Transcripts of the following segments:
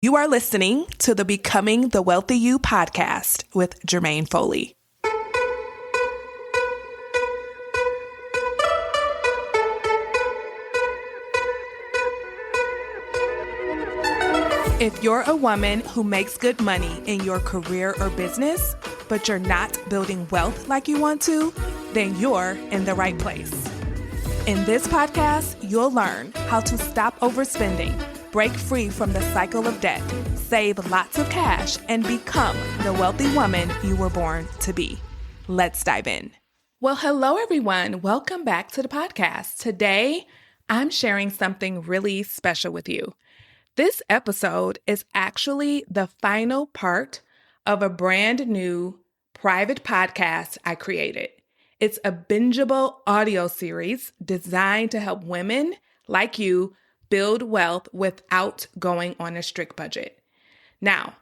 You are listening to the Becoming the Wealthy You podcast with Jermaine Foley. If you're a woman who makes good money in your career or business, but you're not building wealth like you want to, then you're in the right place. In this podcast, you'll learn how to stop overspending, break free from the cycle of debt, save lots of cash, and become the wealthy woman you were born to be. Let's dive in. Well, hello, everyone. Welcome back to the podcast. Today, I'm sharing something really special with you. This episode is actually the final part of a brand new private podcast I created. It's a bingeable audio series designed to help women like you build wealth without going on a strict budget. Now,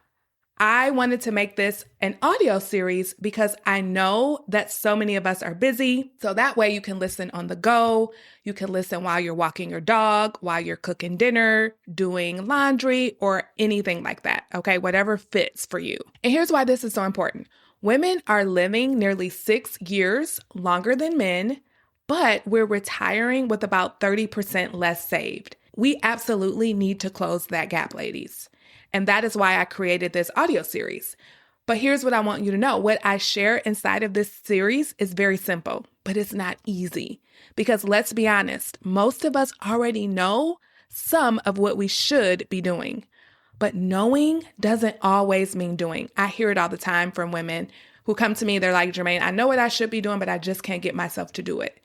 I wanted to make this an audio series because I know that so many of us are busy. So that way you can listen on the go. You can listen while you're walking your dog, while you're cooking dinner, doing laundry, or anything like that. Okay, whatever fits for you. And here's why this is so important. Women are living nearly 6 years longer than men, but we're retiring with about 30% less saved. We absolutely need to close that gap, ladies. And that is why I created this audio series. But here's what I want you to know. What I share inside of this series is very simple, but it's not easy. Because let's be honest, most of us already know some of what we should be doing. But knowing doesn't always mean doing. I hear it all the time from women who come to me. They're like, Jermaine, I know what I should be doing, but I just can't get myself to do it.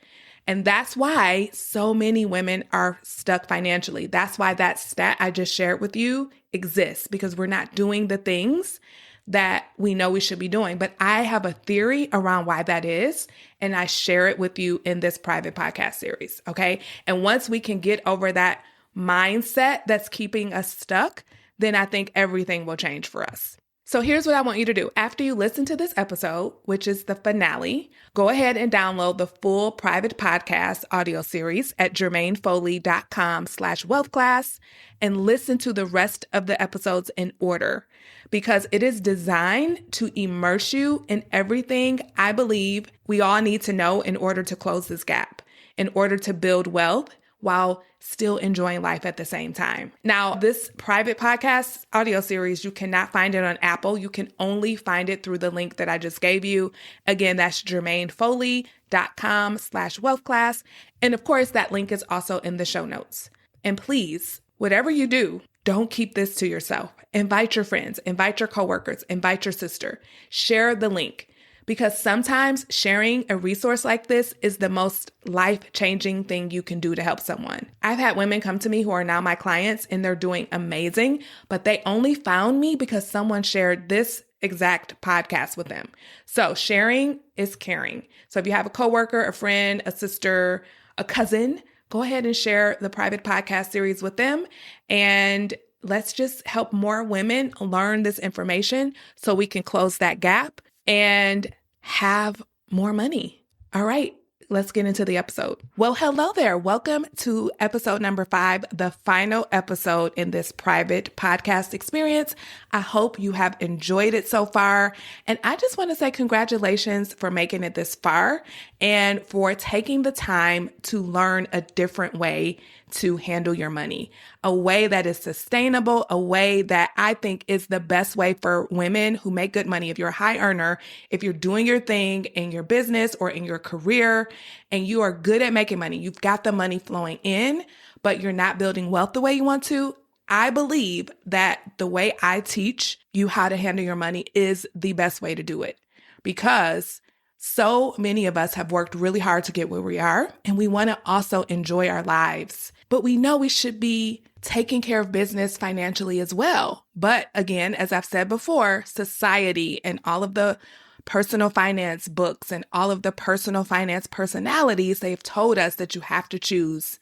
And that's why so many women are stuck financially. That's why that stat I just shared with you exists, because we're not doing the things that we know we should be doing. But I have a theory around why that is, and I share it with you in this private podcast series, okay? And once we can get over that mindset that's keeping us stuck, then I think everything will change for us. So here's what I want you to do. After you listen to this episode, which is the finale, go ahead and download the full private podcast audio series at jermainefoley.com/wealthclass and listen to the rest of the episodes in order, because it is designed to immerse you in everything I believe we all need to know in order to close this gap, in order to build wealth while still enjoying life at the same time. Now, this private podcast audio series, you cannot find it on Apple. You can only find it through the link that I just gave you. Again, that's jermainefoley.com/wealthclass. And of course, that link is also in the show notes. And please, whatever you do, don't keep this to yourself. Invite your friends, invite your coworkers, invite your sister. Share the link. Because sometimes sharing a resource like this is the most life-changing thing you can do to help someone. I've had women come to me who are now my clients and they're doing amazing, but they only found me because someone shared this exact podcast with them. So sharing is caring. So if you have a coworker, a friend, a sister, a cousin, go ahead and share the private podcast series with them. And let's just help more women learn this information so we can close that gap and have more money. All right, let's get into the episode. Well, hello there. Welcome to episode number 5, the final episode in this private podcast experience. I hope you have enjoyed it so far. And I just want to say congratulations for making it this far and for taking the time to learn a different way to handle your money, a way that is sustainable, a way that I think is the best way for women who make good money. If you're a high earner, if you're doing your thing in your business or in your career and you are good at making money, you've got the money flowing in, but you're not building wealth the way you want to, I believe that the way I teach you how to handle your money is the best way to do it, because so many of us have worked really hard to get where we are, and we want to also enjoy our lives. But we know we should be taking care of business financially as well. But again, as I've said before, society and all of the personal finance books and all of the personal finance personalities, they've told us that you have to choose.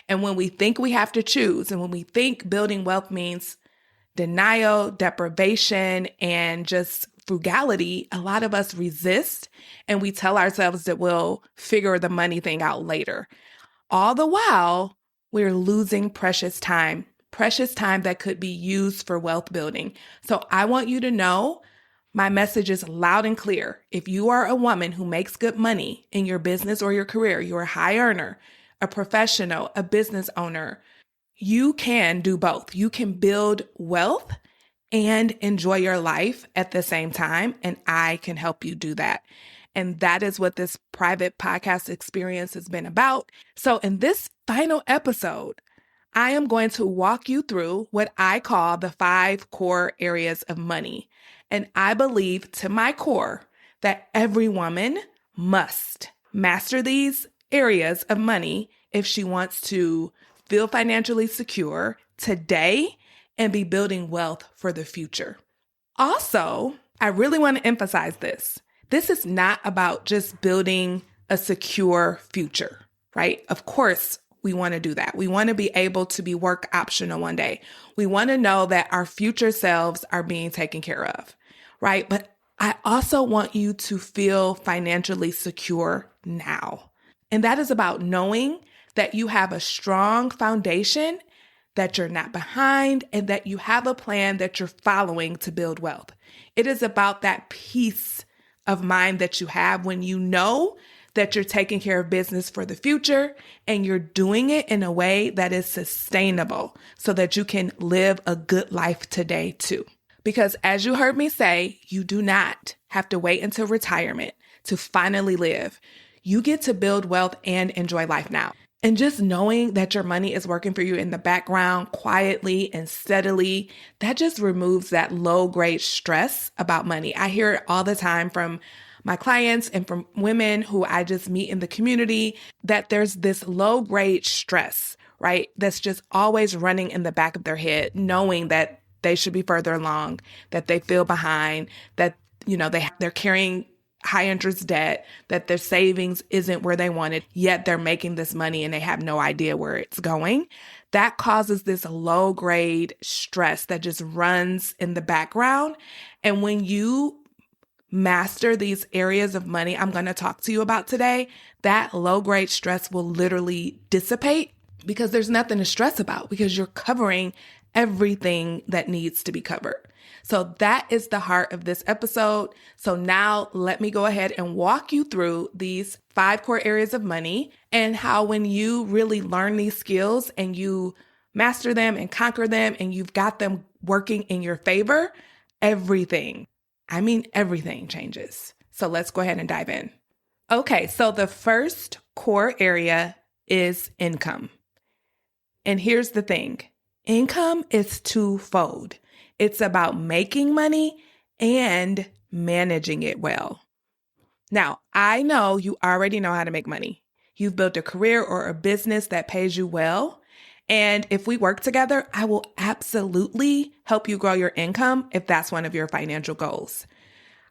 And when we think we have to choose, and when we think building wealth means denial, deprivation, and just frugality, a lot of us resist and we tell ourselves that we'll figure the money thing out later. All the while, we're losing precious time precious time that could be used for wealth building. So I want you to know my message is loud and clear. If you are a woman who makes good money in your business or your career, you're a high earner, a professional, a business owner, you can do both. You can build wealth and enjoy your life at the same time, and I can help you do that. And that is what this private podcast experience has been about. So in this final episode, I am going to walk you through what I call the 5 core areas of money. And I believe to my core that every woman must master these areas of money if she wants to feel financially secure today and be building wealth for the future. Also, I really want to emphasize this. This is not about just building a secure future, right? Of course, we want to do that. We want to be able to be work optional one day. We want to know that our future selves are being taken care of, right? But I also want you to feel financially secure now. And that is about knowing that you have a strong foundation, that you're not behind, and that you have a plan that you're following to build wealth. It is about that peace of mind that you have when you know that you're taking care of business for the future and you're doing it in a way that is sustainable so that you can live a good life today too. Because as you heard me say, you do not have to wait until retirement to finally live. You get to build wealth and enjoy life now. And just knowing that your money is working for you in the background quietly and steadily, that just removes that low-grade stress about money. I hear it all the time from my clients and from women who I just meet in the community that there's this low-grade stress, right? That's just always running in the back of their head, knowing that they should be further along, that they feel behind, that, they're carrying high interest debt, that their savings isn't where they wanted, yet they're making this money and they have no idea where it's going. That causes this low grade stress that just runs in the background. And when you master these areas of money I'm going to talk to you about today, that low grade stress will literally dissipate because there's nothing to stress about because you're covering everything that needs to be covered. So that is the heart of this episode. So now let me go ahead and walk you through these 5 core areas of money and how when you really learn these skills and you master them and conquer them and you've got them working in your favor, everything changes. So let's go ahead and dive in. Okay, so the first core area is income. And here's the thing. Income is twofold. It's about making money and managing it well. Now, I know you already know how to make money. You've built a career or a business that pays you well. And if we work together, I will absolutely help you grow your income if that's one of your financial goals.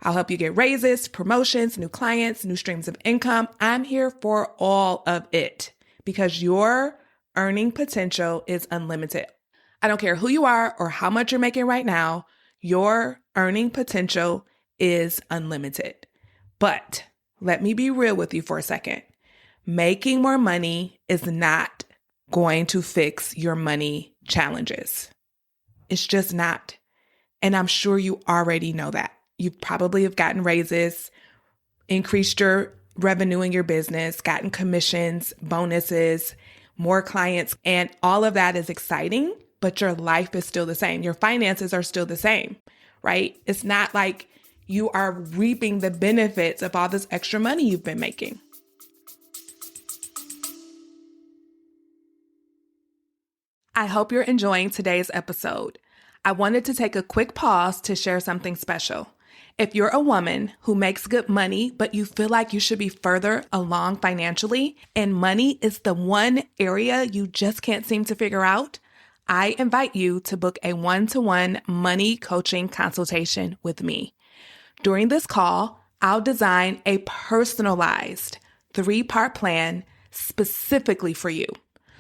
I'll help you get raises, promotions, new clients, new streams of income. I'm here for all of it because your earning potential is unlimited. I don't care who you are or how much you're making right now, your earning potential is unlimited. But let me be real with you for a second. Making more money is not going to fix your money challenges. It's just not. And I'm sure you already know that. You probably have gotten raises, increased your revenue in your business, gotten commissions, bonuses, more clients, and all of that is exciting. But your life is still the same. Your finances are still the same, right? It's not like you are reaping the benefits of all this extra money you've been making. I hope you're enjoying today's episode. I wanted to take a quick pause to share something special. If you're a woman who makes good money, but you feel like you should be further along financially, and money is the one area you just can't seem to figure out, I invite you to book a one-to-one money coaching consultation with me. During this call, I'll design a personalized 3-part plan specifically for you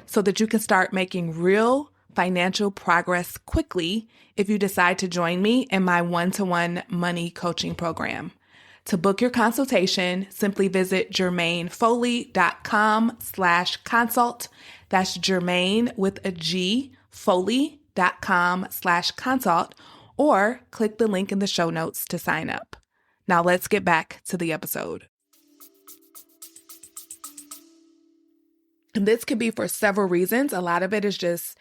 so that you can start making real financial progress quickly if you decide to join me in my one-to-one money coaching program. To book your consultation, simply visit jermainefoley.com/consult. That's Jermaine with a G, foley.com/consult or click the link in the show notes to sign up. Now let's get back to the episode. And this could be for several reasons. A lot of it is just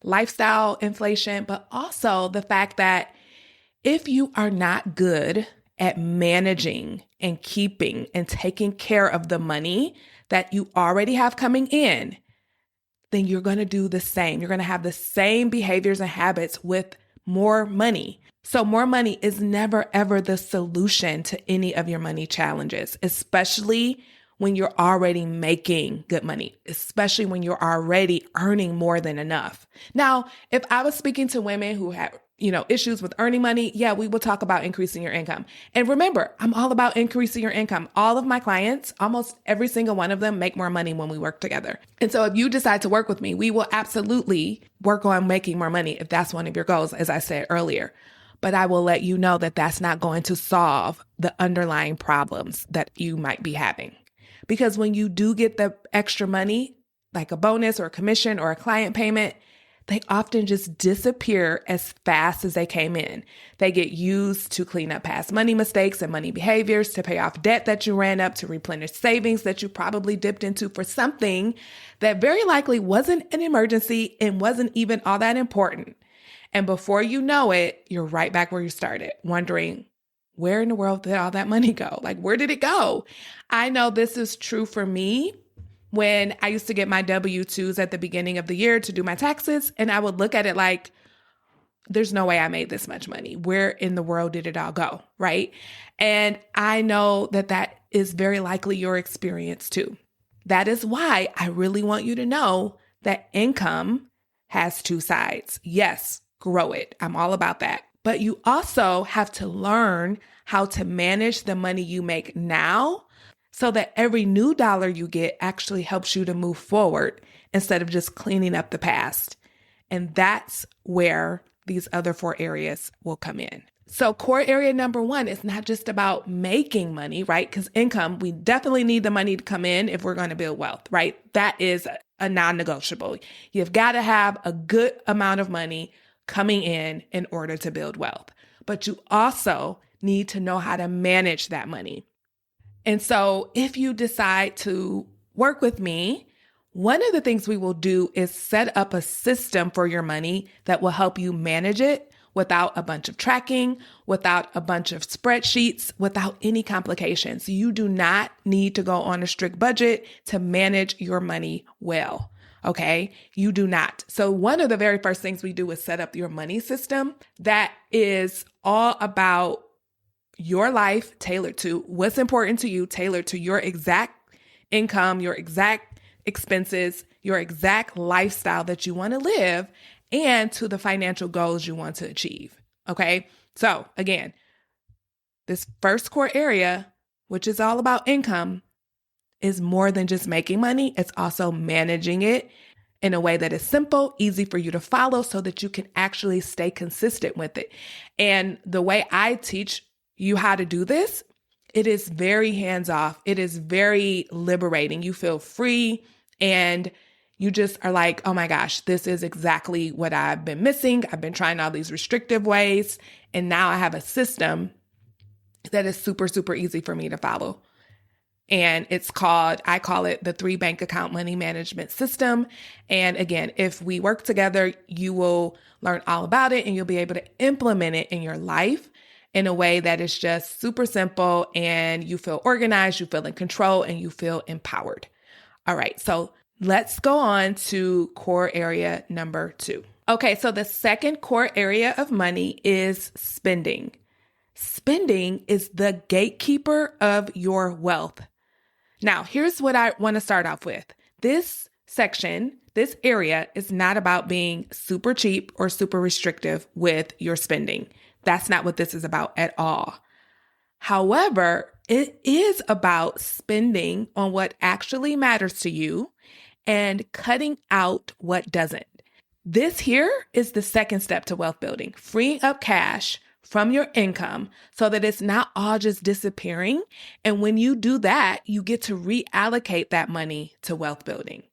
lifestyle inflation, but also the fact that if you are not good at managing and keeping and taking care of the money that you already have coming in, then you're going to do the same. You're going to have the same behaviors and habits with more money. So more money is never, ever the solution to any of your money challenges, especially when you're already making good money, especially when you're already earning more than enough. Now, if I was speaking to women who have issues with earning money, yeah, we will talk about increasing your income. And remember, I'm all about increasing your income. All of my clients, almost every single one of them, make more money when we work together. And so if you decide to work with me, we will absolutely work on making more money if that's one of your goals, as I said earlier. But I will let you know that that's not going to solve the underlying problems that you might be having. Because when you do get the extra money, like a bonus or a commission or a client payment, they often just disappear as fast as they came in. They get used to clean up past money mistakes and money behaviors, to pay off debt that you ran up, to replenish savings that you probably dipped into for something that very likely wasn't an emergency and wasn't even all that important. And before you know it, you're right back where you started, wondering, where in the world did all that money go? Like, where did it go? I know this is true for me. When I used to get my W-2s at the beginning of the year to do my taxes, and I would look at it like, there's no way I made this much money. Where in the world did it all go, right? And I know that that is very likely your experience too. That is why I really want you to know that income has two sides. Yes, grow it. I'm all about that. But you also have to learn how to manage the money you make now, so that every new dollar you get actually helps you to move forward instead of just cleaning up the past. And that's where these other 4 areas will come in. So core area number 1 is not just about making money, right? Because income, we definitely need the money to come in if we're going to build wealth, right? That is a non-negotiable. You've got to have a good amount of money coming in order to build wealth. But you also need to know how to manage that money. And so if you decide to work with me, one of the things we will do is set up a system for your money that will help you manage it without a bunch of tracking, without a bunch of spreadsheets, without any complications. You do not need to go on a strict budget to manage your money well. Okay, you do not. So one of the very first things we do is set up your money system that is all about your life, tailored to what's important to you, tailored to your exact income, your exact expenses, your exact lifestyle that you want to live, and to the financial goals you want to achieve. Okay. So again, this first core area, which is all about income, is more than just making money. It's also managing it in a way that is simple, easy for you to follow so that you can actually stay consistent with it. And the way I teach you how to do this, it is very hands-off. It is very liberating. You feel free and you just are like, oh my gosh, this is exactly what I've been missing. I've been trying all these restrictive ways, and now I have a system that is super, super easy for me to follow. And I call it the 3 bank account money management system. And again, if we work together, you will learn all about it and you'll be able to implement it in your life in a way that is just super simple, and you feel organized, you feel in control, and you feel empowered. All right, so let's go on to core area number 2. Okay, so the second core area of money is spending. Spending is the gatekeeper of your wealth. Now, here's what I want to start off with. This section, this area is not about being super cheap or super restrictive with your spending. That's not what this is about at all. However, it is about spending on what actually matters to you and cutting out what doesn't. This here is the second step to wealth building, freeing up cash from your income so that it's not all just disappearing. And when you do that, you get to reallocate that money to wealth building.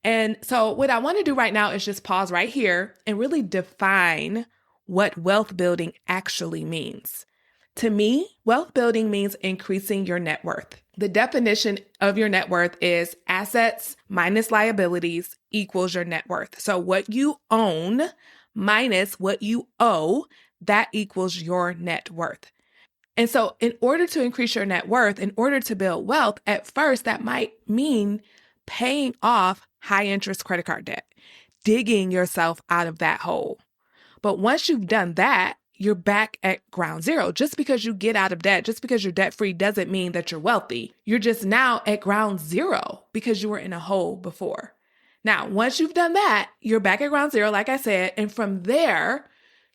And so what I want to do right now is just pause right here and really define what wealth building actually means. To me, wealth building means increasing your net worth. The definition of your net worth is assets minus liabilities equals your net worth. So what you own minus what you owe, that equals your net worth. And so in order to increase your net worth, in order to build wealth, at first that might mean paying off high interest credit card debt, digging yourself out of that hole. But once you've done that, you're back at ground zero. Just because you get out of debt, just because you're debt free doesn't mean that you're wealthy. You're just now at ground zero because you were in a hole before. Now, once you've done that, you're back at ground zero, like I said, and from there,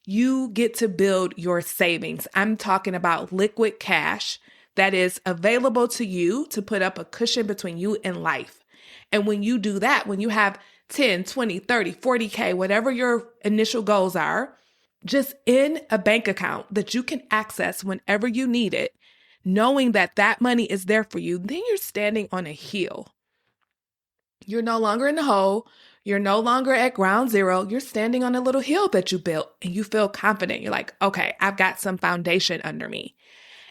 you get to build your savings. I'm talking about liquid cash that is available to you to put up a cushion between you and life. And when you do that, when you have 10, 20, 30, 40K, whatever your initial goals are, just in a bank account that you can access whenever you need it, knowing that that money is there for you, then you're standing on a hill. You're no longer in the hole. You're no longer at ground zero. You're standing on a little hill that you built and you feel confident. You're like, okay, I've got some foundation under me.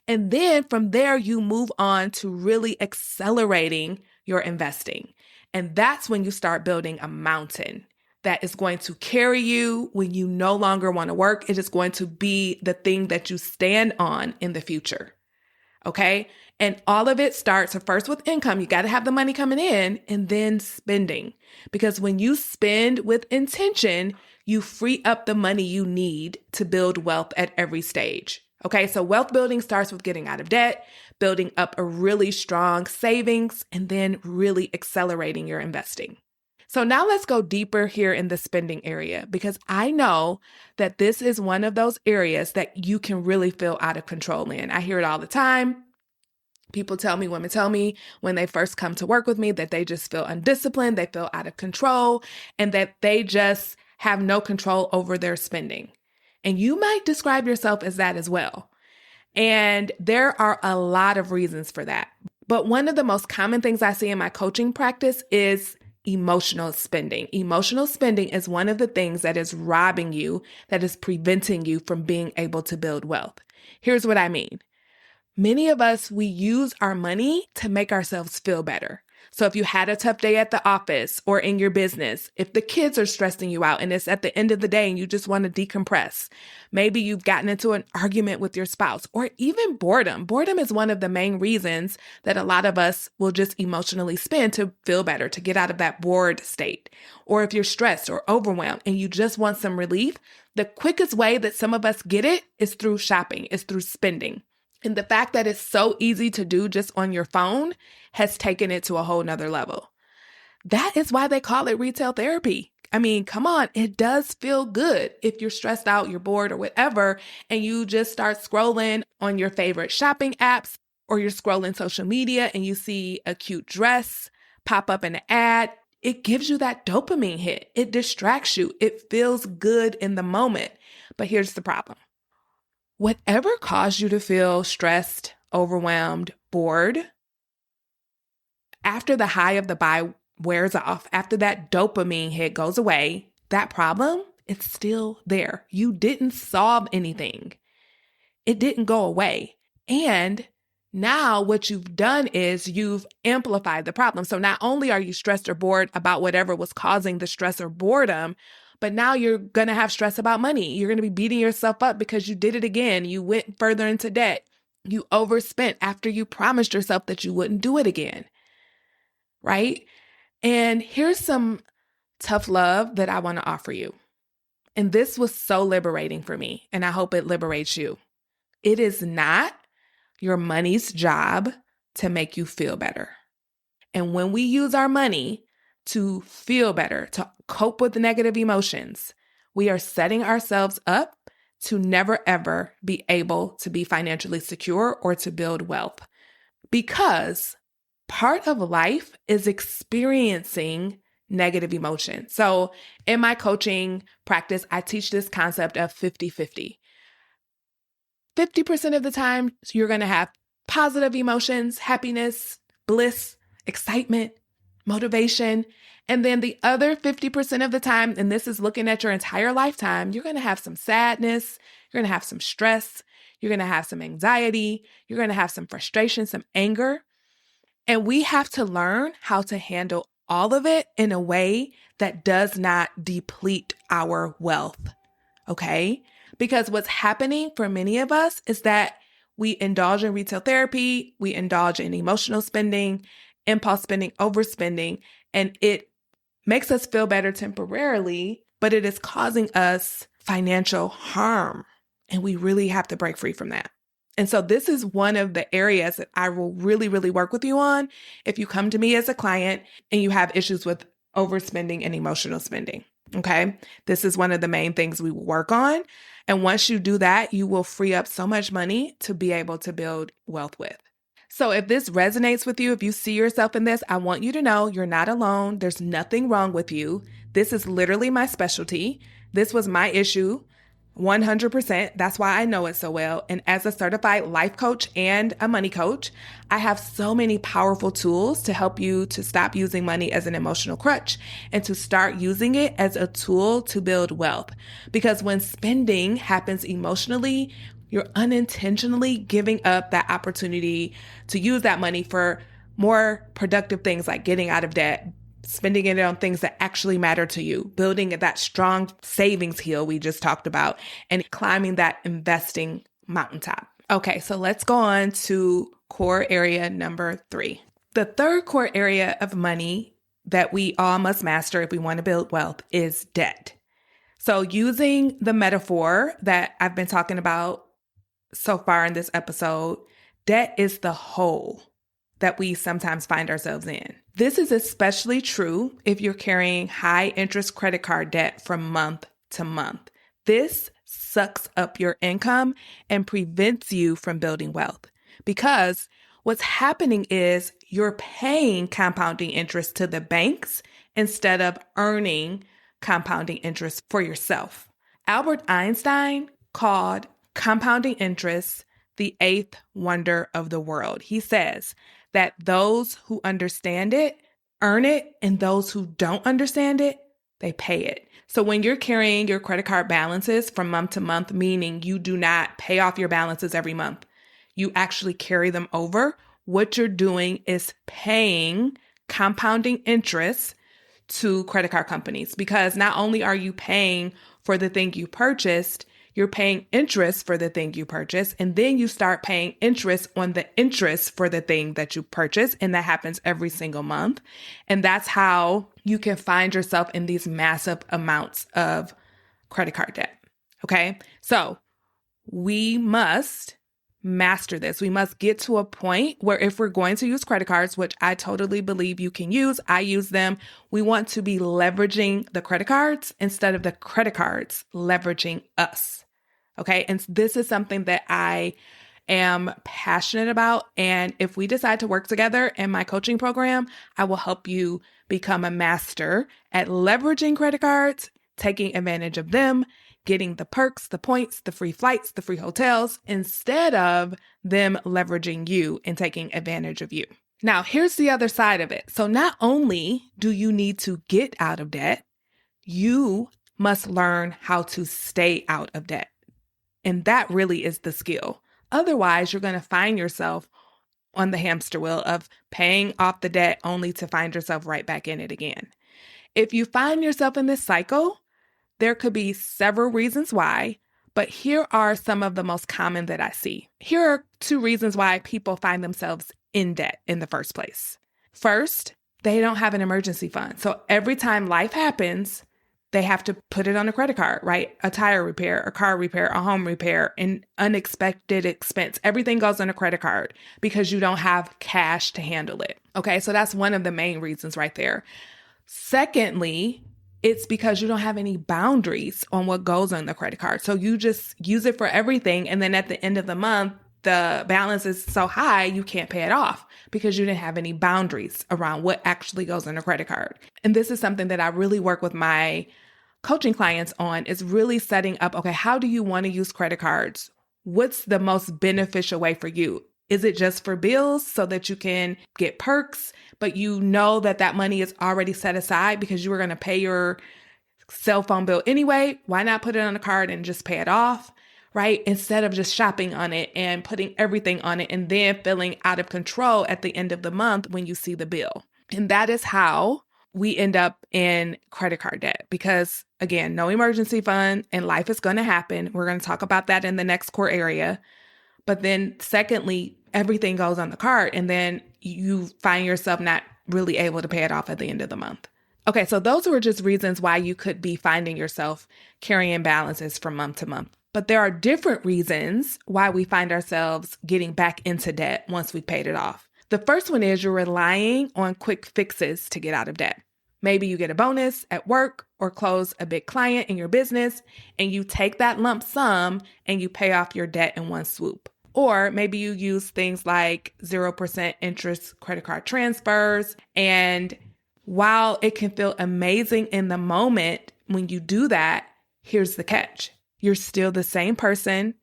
And then from there, you move on to really accelerating your investing. And that's when you start building a mountain that is going to carry you when you no longer want to work. It is going to be the thing that you stand on in the future. Okay. And all of it starts first with income. You got to have the money coming in and then spending. Because when you spend with intention, you free up the money you need to build wealth at every stage. Okay. So wealth building starts with getting out of debt, building up a really strong savings, and then really accelerating your investing. So now let's go deeper here in the spending area, because I know that this is one of those areas that you can really feel out of control in. I hear it all the time. People tell me, women tell me when they first come to work with me that they just feel undisciplined, they feel out of control, and that they just have no control over their spending. And you might describe yourself as that as well. And there are a lot of reasons for that. But one of the most common things I see in my coaching practice is emotional spending. Emotional spending is one of the things that is robbing you, that is preventing you from being able to build wealth. Here's what I mean. Many of us, we use our money to make ourselves feel better. So if you had a tough day at the office or in your business, if the kids are stressing you out and it's at the end of the day and you just want to decompress, maybe you've gotten into an argument with your spouse, or even boredom. Boredom is one of the main reasons that a lot of us will just emotionally spend to feel better, to get out of that bored state. Or if you're stressed or overwhelmed and you just want some relief, the quickest way that some of us get it is through shopping, is through spending. And the fact that it's so easy to do just on your phone has taken it to a whole nother level. That is why they call it retail therapy. I mean, come on, it does feel good if you're stressed out, you're bored or whatever, and you just start scrolling on your favorite shopping apps, or you're scrolling social media and you see a cute dress pop up in an ad. It gives you that dopamine hit. It distracts you. It feels good in the moment. But here's the problem. Whatever caused you to feel stressed, overwhelmed, bored, after the high of the buy wears off, after that dopamine hit goes away, that problem, it's still there. You didn't solve anything. It didn't go away. And now what you've done is you've amplified the problem. So not only are you stressed or bored about whatever was causing the stress or boredom, but now you're going to have stress about money. You're going to be beating yourself up because you did it again. You went further into debt. You overspent after you promised yourself that you wouldn't do it again. Right? And here's some tough love that I want to offer you. And this was so liberating for me, and I hope it liberates you. It is not your money's job to make you feel better. And when we use our money to feel better, to cope with the negative emotions, we are setting ourselves up to never, ever be able to be financially secure or to build wealth. Because part of life is experiencing negative emotion. So in my coaching practice, I teach this concept of 50-50. 50% of the time, you're going to have positive emotions, happiness, bliss, excitement. motivation. And then the other 50% of the time, and this is looking at your entire lifetime, you're going to have some sadness, you're going to have some stress, you're going to have some anxiety, you're going to have some frustration, some anger. And we have to learn how to handle all of it in a way that does not deplete our wealth. Okay? Because what's happening for many of us is that we indulge in retail therapy, we indulge in emotional spending, impulse spending, overspending, and it makes us feel better temporarily, but it is causing us financial harm. And we really have to break free from that. And so this is one of the areas that I will really, really work with you on if you come to me as a client and you have issues with overspending and emotional spending. Okay. This is one of the main things we work on. And once you do that, you will free up so much money to be able to build wealth with. So if this resonates with you, if you see yourself in this, I want you to know you're not alone. There's nothing wrong with you. This is literally my specialty. This was my issue. 100%. That's why I know it so well. And as a certified life coach and a money coach, I have so many powerful tools to help you to stop using money as an emotional crutch and to start using it as a tool to build wealth. Because when spending happens emotionally, you're unintentionally giving up that opportunity to use that money for more productive things like getting out of debt, spending it on things that actually matter to you, building that strong savings hill we just talked about, and climbing that investing mountaintop. Okay, so let's go on to core area number 3. The third core area of money that we all must master if we want to build wealth is debt. So using the metaphor that I've been talking about so far in this episode, debt is the hole that we sometimes find ourselves in. This is especially true if you're carrying high interest credit card debt from month to month. This sucks up your income and prevents you from building wealth because what's happening is you're paying compounding interest to the banks instead of earning compounding interest for yourself. Albert Einstein called compounding interest the 8th wonder of the world. He says that those who understand it earn it, and those who don't understand it, they pay it. So when you're carrying your credit card balances from month to month, meaning you do not pay off your balances every month, you actually carry them over, what you're doing is paying compounding interest to credit card companies, because not only are you paying for the thing you purchased, you're paying interest for the thing you purchase, and then you start paying interest on the interest for the thing that you purchase, and that happens every single month. And that's how you can find yourself in these massive amounts of credit card debt. Okay? So we must master this. We must get to a point where if we're going to use credit cards, which I totally believe you can use, I use them, we want to be leveraging the credit cards instead of the credit cards leveraging us. Okay. And this is something that I am passionate about. And if we decide to work together in my coaching program, I will help you become a master at leveraging credit cards, taking advantage of them, getting the perks, the points, the free flights, the free hotels, instead of them leveraging you and taking advantage of you. Now, here's the other side of it. So not only do you need to get out of debt, you must learn how to stay out of debt. And that really is the skill. Otherwise, you're going to find yourself on the hamster wheel of paying off the debt only to find yourself right back in it again. If you find yourself in this cycle, there could be several reasons why, but here are some of the most common that I see. Here are 2 reasons why people find themselves in debt in the first place. First, they don't have an emergency fund. So every time life happens, they have to put it on a credit card, right? A tire repair, a car repair, a home repair, an unexpected expense. Everything goes on a credit card because you don't have cash to handle it. Okay, so that's one of the main reasons right there. Secondly, it's because you don't have any boundaries on what goes on the credit card. So you just use it for everything. And then at the end of the month, the balance is so high, you can't pay it off because you didn't have any boundaries around what actually goes on a credit card. And this is something that I really work with my coaching clients on, is really setting up, okay, how do you want to use credit cards? What's the most beneficial way for you? Is it just for bills so that you can get perks, but you know that that money is already set aside because you were going to pay your cell phone bill anyway? Why not put it on a card and just pay it off, right? Instead of just shopping on it and putting everything on it and then feeling out of control at the end of the month when you see the bill. And that is how we end up in credit card debt because, again, no emergency fund and life is going to happen. We're going to talk about that in the next core area. But then secondly, everything goes on the card and then you find yourself not really able to pay it off at the end of the month. Okay, so those were just reasons why you could be finding yourself carrying balances from month to month. But there are different reasons why we find ourselves getting back into debt once we've paid it off. The first one is you're relying on quick fixes to get out of debt. Maybe you get a bonus at work or close a big client in your business and you take that lump sum and you pay off your debt in one swoop. Or maybe you use things like 0% interest credit card transfers. And while it can feel amazing in the moment when you do that, here's the catch. You're still the same person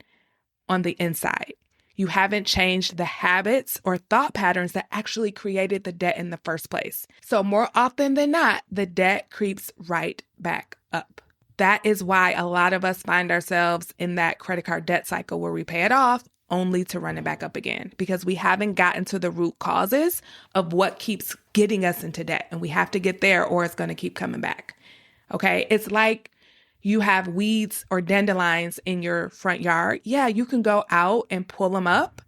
on the inside. You haven't changed the habits or thought patterns that actually created the debt in the first place. So more often than not, the debt creeps right back up. That is why a lot of us find ourselves in that credit card debt cycle where we pay it off only to run it back up again because we haven't gotten to the root causes of what keeps getting us into debt. And we have to get there or it's going to keep coming back. Okay. It's like you have weeds or dandelions in your front yard. Yeah, you can go out and pull them up,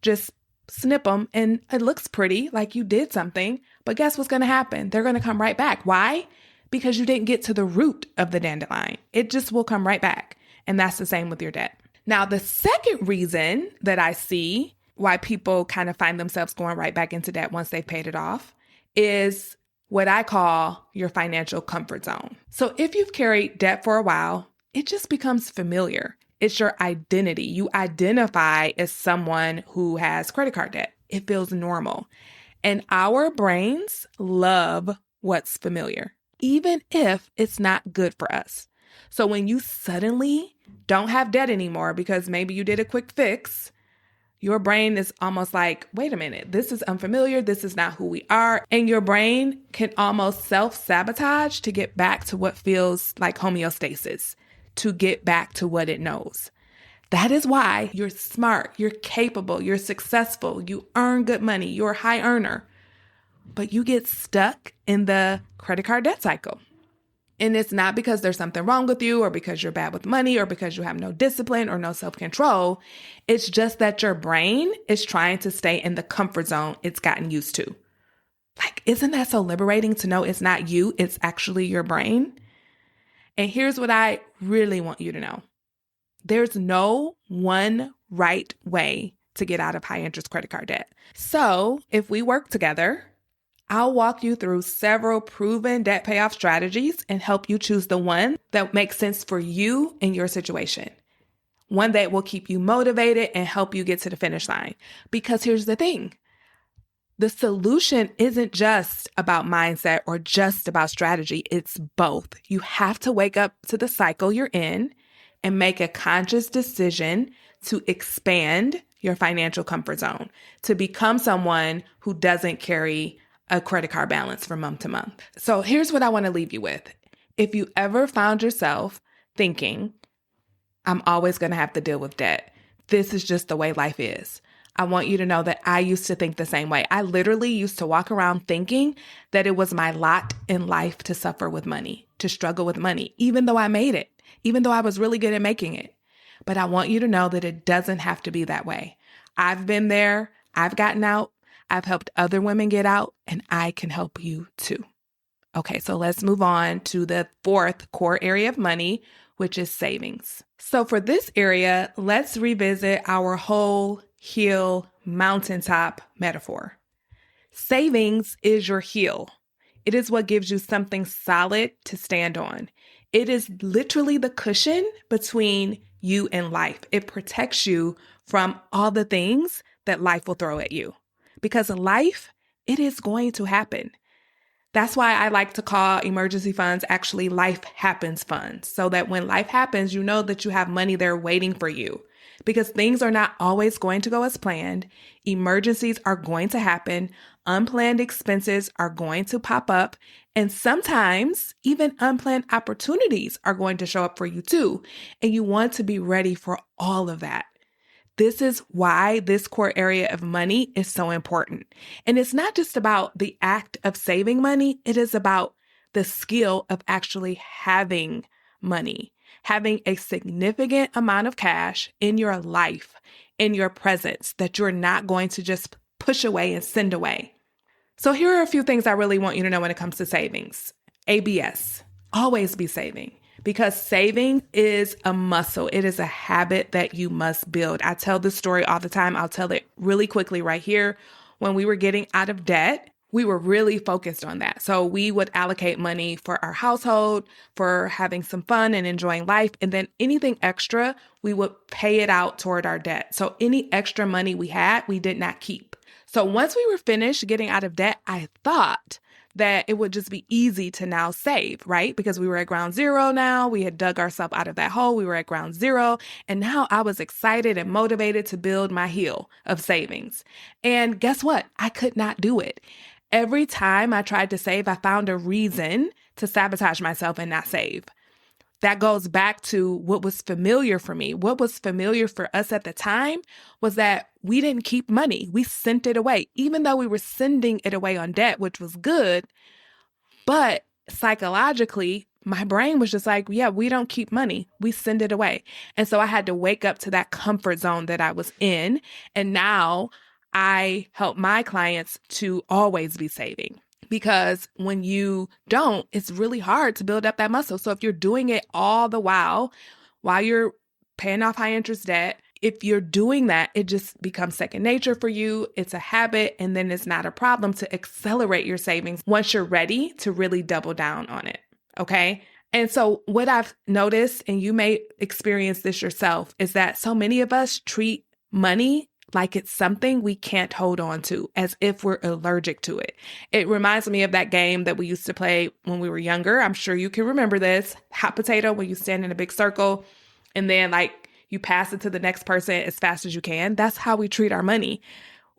just snip them and it looks pretty like you did something. But guess what's going to happen? They're going to come right back. Why? Because you didn't get to the root of the dandelion. It just will come right back. And that's the same with your debt. Now, the second reason that I see why people kind of find themselves going right back into debt once they've paid it off is what I call your financial comfort zone. So if you've carried debt for a while, it just becomes familiar. It's your identity. You identify as someone who has credit card debt. It feels normal. And our brains love what's familiar, even if it's not good for us. So when you suddenly don't have debt anymore because maybe you did a quick fix, your brain is almost like, wait a minute, this is unfamiliar. This is not who we are. And your brain can almost self-sabotage to get back to what feels like homeostasis, to get back to what it knows. That is why you're smart, you're capable, you're successful, you earn good money, you're a high earner, but you get stuck in the credit card debt cycle. And it's not because there's something wrong with you or because you're bad with money or because you have no discipline or no self-control. It's just that your brain is trying to stay in the comfort zone it's gotten used to. Like, isn't that so liberating to know it's not you, it's actually your brain? And here's what I really want you to know. There's no one right way to get out of high interest credit card debt. So if we work together, I'll walk you through several proven debt payoff strategies and help you choose the one that makes sense for you and your situation. One that will keep you motivated and help you get to the finish line. Because here's the thing. The solution isn't just about mindset or just about strategy. It's both. You have to wake up to the cycle you're in and make a conscious decision to expand your financial comfort zone, to become someone who doesn't carry a credit card balance from month to month. So here's what I want to leave you with. If you ever found yourself thinking, I'm always going to have to deal with debt, this is just the way life is, I want you to know that I used to think the same way. I literally used to walk around thinking that it was my lot in life to suffer with money, to struggle with money, even though I made it, even though I was really good at making it. But I want you to know that it doesn't have to be that way. I've been there. I've gotten out. I've helped other women get out, and I can help you too. Okay, so let's move on to the fourth core area of money, which is savings. So for this area, let's revisit our whole hill mountaintop metaphor. Savings is your heel. It is what gives you something solid to stand on. It is literally the cushion between you and life. It protects you from all the things that life will throw at you. Because life, it is going to happen. That's why I like to call emergency funds actually life happens funds, so that when life happens, you know that you have money there waiting for you. Because things are not always going to go as planned. Emergencies are going to happen. Unplanned expenses are going to pop up. And sometimes even unplanned opportunities are going to show up for you too. And you want to be ready for all of that. This is why this core area of money is so important. And it's not just about the act of saving money, it is about the skill of actually having money, having a significant amount of cash in your life, in your presence, that you're not going to just push away and send away. So here are a few things I really want you to know when it comes to savings. ABS, always be saving. Because saving is a muscle. It is a habit that you must build. I tell this story all the time. I'll tell it really quickly right here. When we were getting out of debt, we were really focused on that. So we would allocate money for our household, for having some fun and enjoying life. And then anything extra, we would pay it out toward our debt. So any extra money we had, we did not keep. So once we were finished getting out of debt, I thought that it would just be easy to now save, right? Because we were at ground zero now. We had dug ourselves out of that hole. We were at ground zero. And now I was excited and motivated to build my hill of savings. And guess what? I could not do it. Every time I tried to save, I found a reason to sabotage myself and not save. That goes back to what was familiar for me. What was familiar for us at the time was that we didn't keep money. We sent it away, even though we were sending it away on debt, which was good. But psychologically, my brain was just like, yeah, we don't keep money. We send it away. And so I had to wake up to that comfort zone that I was in. And now I help my clients to always be saving. Because when you don't, it's really hard to build up that muscle. So if you're doing it all the while you're paying off high interest debt, if you're doing that, it just becomes second nature for you. It's a habit, and then it's not a problem to accelerate your savings once you're ready to really double down on it. Okay. And so what I've noticed, and you may experience this yourself, is that so many of us treat money like it's something we can't hold on to, as if we're allergic to it. It reminds me of that game that we used to play when we were younger. I'm sure you can remember this. Hot potato, where you stand in a big circle and then you pass it to the next person as fast as you can. That's how we treat our money.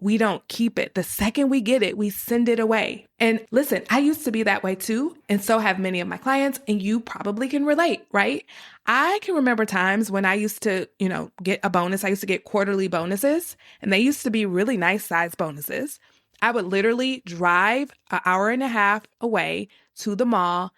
We don't keep it. The second we get it, we send it away. And listen, I used to be that way too. And so have many of my clients, and you probably can relate, right? I can remember times when I used to, get a bonus. I used to get quarterly bonuses, and they used to be really nice size bonuses. I would literally drive an hour and a half away to the mall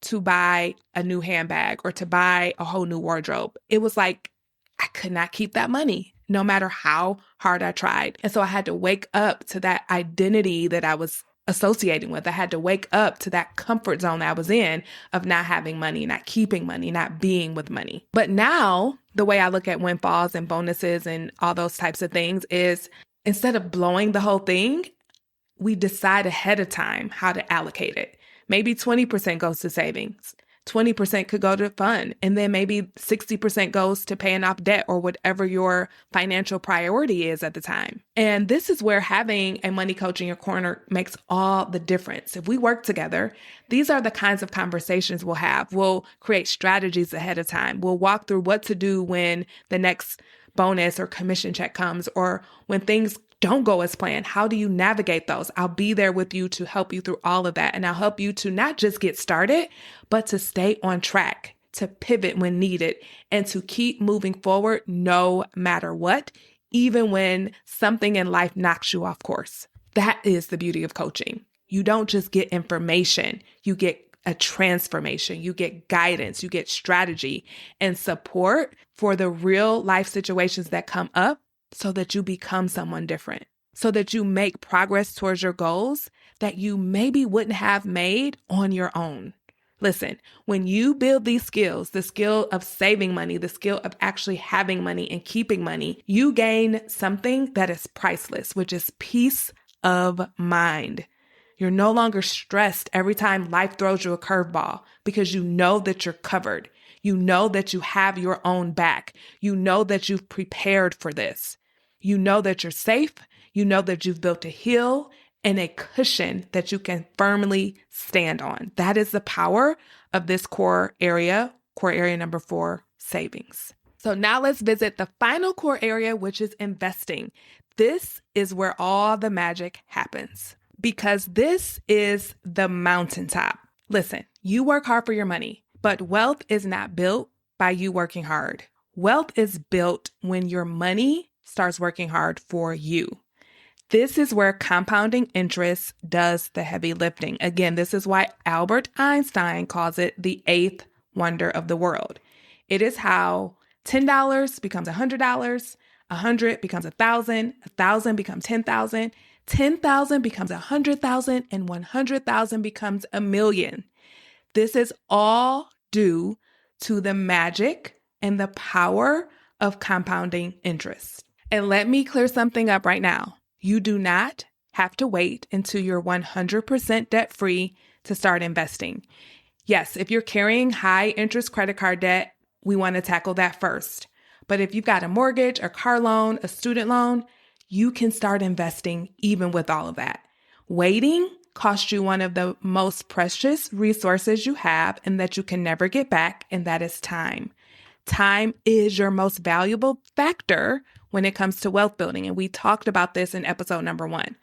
to buy a new handbag or to buy a whole new wardrobe. It was like I could not keep that money, no matter how hard I tried. And so I had to wake up to that identity that I was associating with. I had to wake up to that comfort zone that I was in of not having money, not keeping money, not being with money. But now the way I look at windfalls and bonuses and all those types of things is, instead of blowing the whole thing, we decide ahead of time how to allocate it. Maybe 20% goes to savings. 20% could go to fun, and then maybe 60% goes to paying off debt or whatever your financial priority is at the time. And this is where having a money coach in your corner makes all the difference. If we work together, these are the kinds of conversations we'll have. We'll create strategies ahead of time. We'll walk through what to do when the next bonus or commission check comes, or when things don't go as planned. How do you navigate those? I'll be there with you to help you through all of that. And I'll help you to not just get started, but to stay on track, to pivot when needed, and to keep moving forward no matter what, even when something in life knocks you off course. That is the beauty of coaching. You don't just get information, you get a transformation, you get guidance, you get strategy and support for the real life situations that come up, so that you become someone different, so that you make progress towards your goals that you maybe wouldn't have made on your own. Listen, when you build these skills, the skill of saving money, the skill of actually having money and keeping money, you gain something that is priceless, which is peace of mind. You're no longer stressed every time life throws you a curveball, because you know that you're covered. You know that you have your own back. You know that you've prepared for this. You know that you're safe. You know that you've built a hill, and a cushion that you can firmly stand on. That is the power of this core area number 4, savings. So now let's visit the final core area, which is investing. This is where all the magic happens because this is the mountaintop. Listen, you work hard for your money, but wealth is not built by you working hard. Wealth is built when your money starts working hard for you. This is where compounding interest does the heavy lifting. Again, this is why Albert Einstein calls it the 8th wonder of the world. It is how $10 becomes $100, 100 becomes 1,000, 1,000 becomes 10,000, 10,000 becomes 100,000, and 100,000 becomes a million. This is all due to the magic and the power of compounding interest. And let me clear something up right now. You do not have to wait until you're 100% debt-free to start investing. Yes, if you're carrying high interest credit card debt, we want to tackle that first. But if you've got a mortgage, a car loan, a student loan, you can start investing even with all of that. Waiting costs you one of the most precious resources you have and that you can never get back, and that is time. Time is your most valuable factor when it comes to wealth building, and we talked about this in episode number 1.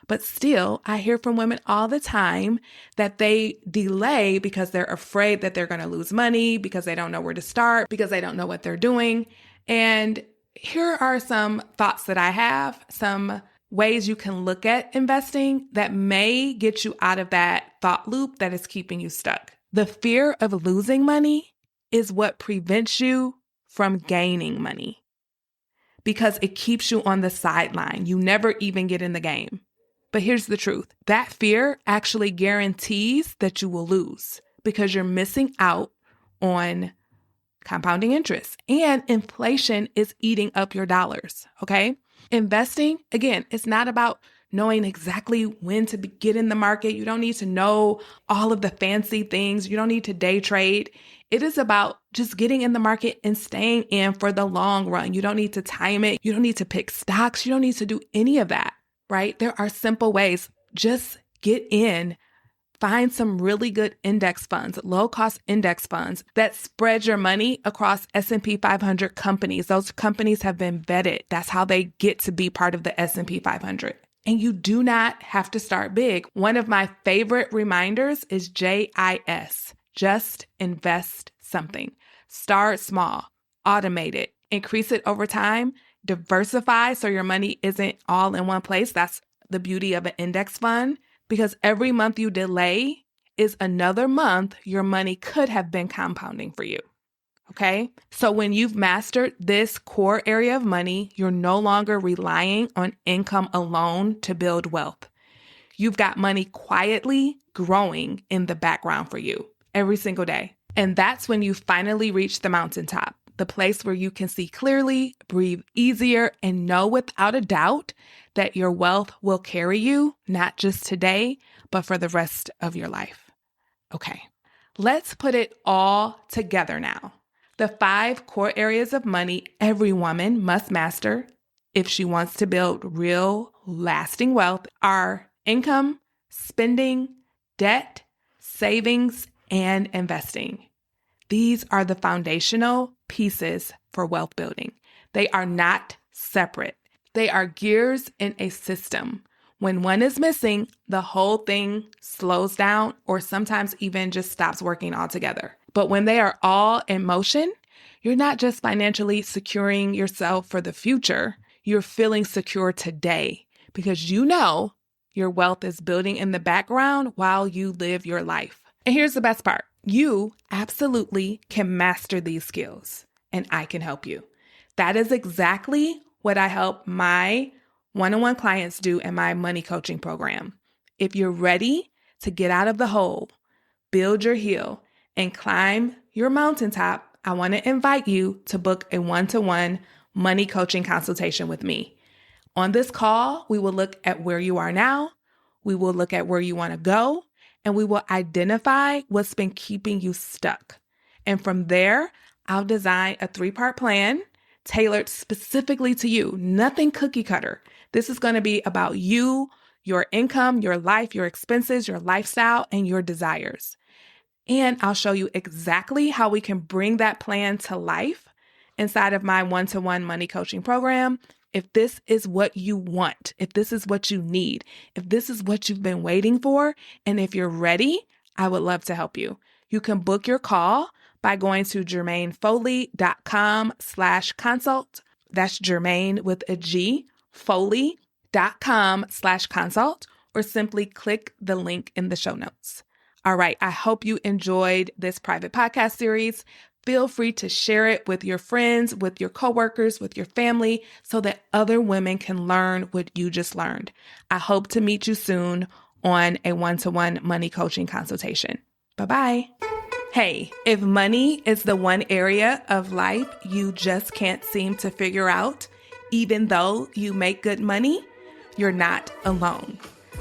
But still, I hear from women all the time that they delay because they're afraid that they're going to lose money, because they don't know where to start, because they don't know what they're doing. And here are some thoughts that I have, some ways you can look at investing that may get you out of that thought loop that is keeping you stuck. The fear of losing money is what prevents you from gaining money because it keeps you on the sideline. You never even get in the game. But here's the truth. That fear actually guarantees that you will lose because you're missing out on compounding interest and inflation is eating up your dollars, okay? Investing, again, it's not about knowing exactly when to get in the market. You don't need to know all of the fancy things. You don't need to day trade. It is about just getting in the market and staying in for the long run. You don't need to time it. You don't need to pick stocks. You don't need to do any of that, right? There are simple ways. Just get in. Find some really good index funds, low-cost index funds that spread your money across S&P 500 companies. Those companies have been vetted. That's how they get to be part of the S&P 500. And you do not have to start big. One of my favorite reminders is JIS. Just invest something. Start small, automate it, increase it over time, diversify so your money isn't all in one place. That's the beauty of an index fund. Because every month you delay is another month your money could have been compounding for you, okay? So when you've mastered this core area of money, you're no longer relying on income alone to build wealth. You've got money quietly growing in the background for you every single day. And that's when you finally reach the mountaintop, the place where you can see clearly, breathe easier, and know without a doubt that your wealth will carry you, not just today, but for the rest of your life. Okay, let's put it all together now. The 5 core areas of money every woman must master if she wants to build real, lasting wealth are income, spending, debt, savings, and investing. These are the foundational pieces for wealth building. They are not separate. They are gears in a system. When one is missing, the whole thing slows down or sometimes even just stops working altogether. But when they are all in motion, you're not just financially securing yourself for the future, you're feeling secure today because you know your wealth is building in the background while you live your life. And here's the best part. You absolutely can master these skills, and I can help you. That is exactly what I help my one-on-one clients do in my money coaching program. If you're ready to get out of the hole, build your hill, and climb your mountaintop, I want to invite you to book a one-to-one money coaching consultation with me. On this call, we will look at where you are now, we will look at where you want to go, and we will identify what's been keeping you stuck. And from there, I'll design a 3-part plan tailored specifically to you, nothing cookie cutter. This is going to be about you, your income, your life, your expenses, your lifestyle, and your desires. And I'll show you exactly how we can bring that plan to life inside of my one-to-one money coaching program. If this is what you want, if this is what you need, if this is what you've been waiting for, and if you're ready, I would love to help you. You can book your call by going to jermainefoley.com/consult. That's Jermaine with a G, foley.com/consult, or simply click the link in the show notes. All right, I hope you enjoyed this private podcast series. Feel free to share it with your friends, with your coworkers, with your family, so that other women can learn what you just learned. I hope to meet you soon on a one-to-one money coaching consultation. Bye-bye. Hey, if money is the one area of life you just can't seem to figure out, even though you make good money, you're not alone.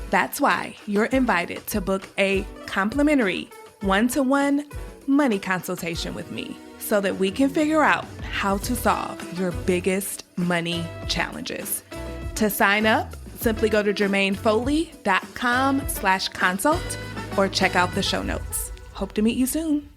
That's why you're invited to book a complimentary one-to-one money consultation with me so that we can figure out how to solve your biggest money challenges. To sign up, simply go to jermainefoley.com/consult or check out the show notes. Hope to meet you soon.